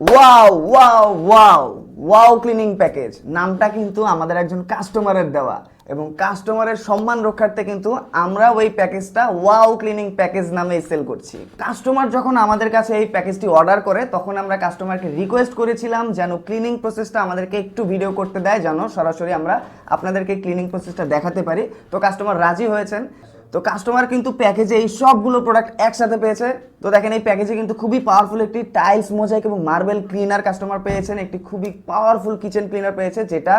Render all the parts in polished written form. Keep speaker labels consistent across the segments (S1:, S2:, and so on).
S1: Wow wow wow wow cleaning package নামটা কিন্তু আমাদের একজন কাস্টমারের দেওয়া এবং কাস্টমারের সম্মান রক্ষার্থে কিন্তু আমরা ওই প্যাকেজটা ওয়াও ক্লিনিং প্যাকেজ নামে সেল করছি। কাস্টমার যখন আমাদের কাছে এই প্যাকেজটি অর্ডার করে তখন আমরা কাস্টমারকে রিকোয়েস্ট করেছিলাম যেন ক্লিনিং প্রসেসটা আমাদেরকে একটু ভিডিও করতে দেয়, যেন সরাসরি আমরা আপনাদেরকে ক্লিনিং প্রসেসটা দেখাতে পারি। তো কাস্টমার রাজি হয়েছেন। তো কাস্টমার কিন্তু প্যাকেজে এই সবগুলো প্রোডাক্ট একসাথে পেয়েছে। তো দেখেন এই প্যাকেজে কিন্তু খুবই পাওয়ারফুল একটি টাইলস মোজাইক এবং মার্বেল ক্লিনার কাস্টমার পেয়েছেন, একটি খুবই পাওয়ারফুল কিচেন ক্লিনার পেয়েছে যেটা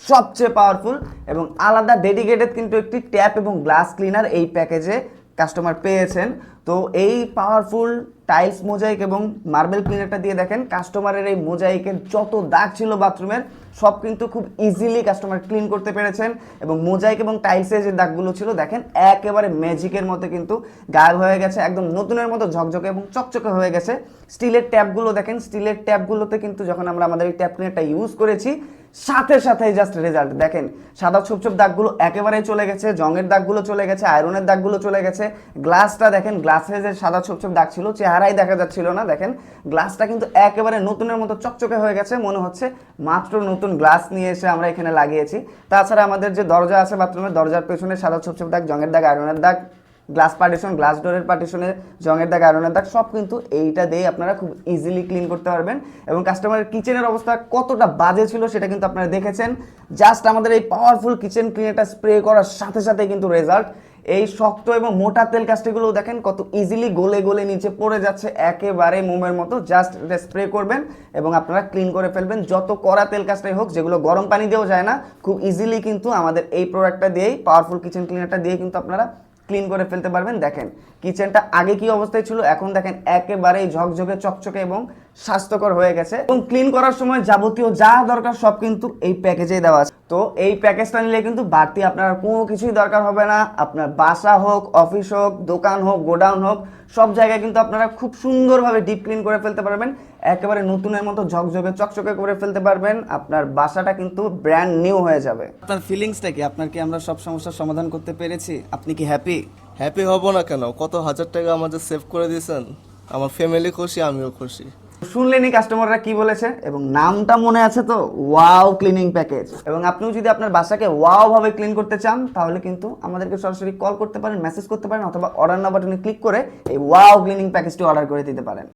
S1: সবচেয়ে পাওয়ারফুল, এবং আলাদা ডেডিকেটেড কিন্তু একটি ট্যাপ এবং গ্লাস ক্লিনার এই প্যাকেজে কাস্টমার পেয়েছেন। তো এই পাওয়ারফুল টাইলস মোজাইক এবং মার্বেল ক্লিনারটা দিয়ে দেখেন কাস্টমারের এই মোজাইকের যত দাগ ছিল বাথরুমের সব কিন্তু খুব ইজিলি কাস্টমার ক্লিন করতে পেরেছেন, এবং মোজাইক এবং টাইলসের যে দাগগুলো ছিল দেখেন একেবারে ম্যাজিকের মতো কিন্তু গায়েব হয়ে গেছে, একদম নতুনের মতো ঝকঝকে এবং চকচকে হয়ে গেছে। স্টিলের ট্যাপগুলো দেখেন, স্টিলের ট্যাপগুলোতে কিন্তু যখন আমরা আমাদের এই ট্যাপ ক্লিনারটা ইউজ করেছি সাথে সাথে জাস্ট রেজাল্ট দেখেন, সাদা ছোপ ছোপ দাগগুলো একেবারেই চলে গেছে, জংয়ের দাগগুলো চলে গেছে, আয়রনের দাগগুলো চলে গেছে। গ্লাসটা দেখেন, গ্লাসে যে সাদা ছোপ ছোপ দাগ ছিল চেহারাই দেখা যাচ্ছিল না, দেখেন গ্লাসটা কিন্তু একেবারে নতুনের মতো চকচকে হয়ে গেছে, মনে হচ্ছে মাত্র নতুন গ্লাস নিয়ে এসে আমরা এখানে লাগিয়েছি। তাছাড়া আমাদের যে দরজা আছে বাথরুমের, দরজার পেছনে সাদা ছোপ ছোপ দাগ, জংয়ের দাগ, আয়রনের দাগ, গ্লাস পার্টিশন, গ্লাস ডোরের পার্টিশনে জংয়ের দাগ, আয়রনের দাগ সব কিন্তু এইটা দিয়ে আপনারা খুব ইজিলি ক্লিন করতে পারবেন। এবং কাস্টমারের কিচেনের অবস্থা কতটা বাজে ছিল সেটা কিন্তু আপনারা দেখেছেন। জাস্ট আমাদের এই পাওয়ারফুল কিচেন ক্লিনারটা স্প্রে করার সাথে সাথে কিন্তু রেজাল্ট। এই শক্ত এবং মোটা তেল কাস্টিগুলো দেখেন কত ইজিলি গলে গলে নিচে পড়ে যাচ্ছে একেবারে মোমের মতো। জাস্ট স্প্রে করবেন এবং আপনারা ক্লিন করে ফেলবেন। যত কড়া তেল কাজটাই হোক, যেগুলো গরম পানি দিয়েও যায় না, খুব ইজিলি কিন্তু আমাদের এই প্রোডাক্টটা দিয়েই, পাওয়ারফুল কিচেন ক্লিনারটা দিয়ে কিন্তু আপনারা ক্লিন করে ফেলতে পারবেন। দেখেন কিচেনটা আগে কি অবস্থায় ছিল, এখন দেখেন একেবারেই ঝকঝকে চকচকে এবং স্বাস্থ্যকর হয়ে গেছে। এবং ক্লিন করার সময় যাবতীয় যা দরকার সব কিন্তু এই প্যাকেজেই দেওয়া আছে। তো এই প্যাকেজটা নিলে কিন্তু বাড়তি আপনার কোনো কিছুই দরকার হবে না। আপনার বাসা হোক, অফিস হোক, দোকান হোক, গোডাউন হোক, সব জায়গায় কিন্তু আপনারা খুব সুন্দরভাবে ডিপ ক্লিন করে ফেলতে পারবেন, একেবারে নতুনের মতো ঝকঝকে চকচকে করে ফেলতে পারবেন। আপনার বাসাটা কিন্তু ব্র্যান্ড নিউ হয়ে যাবে। আপনার ফিলিংসটা কি? আপনার কি আমরা সব সমস্যার সমাধান করতে পেরেছি? আপনি কি হ্যাপি?
S2: হ্যাপি হব না কেন? কত হাজার টাকা আমাদের সেভ করে দিয়েছেন, আমার ফ্যামিলি খুশি, আমিও খুশি।
S1: শুনলেনই কাস্টমাররা কি বলেছে, এবং নামটা মনে আছে তো, ওয়াও ক্লিনিং প্যাকেজ। এবং আপনিও যদি আপনার বাসাকে ওয়াও ভাবে ক্লিন করতে চান তাহলে কিন্তু আমাদেরকে সরাসরি কল করতে পারেন, মেসেজ করতে পারেন, অথবা অর্ডার নাও বাটনে ক্লিক করে এই ওয়াও ক্লিনিং প্যাকেজটি অর্ডার করে দিতে পারেন।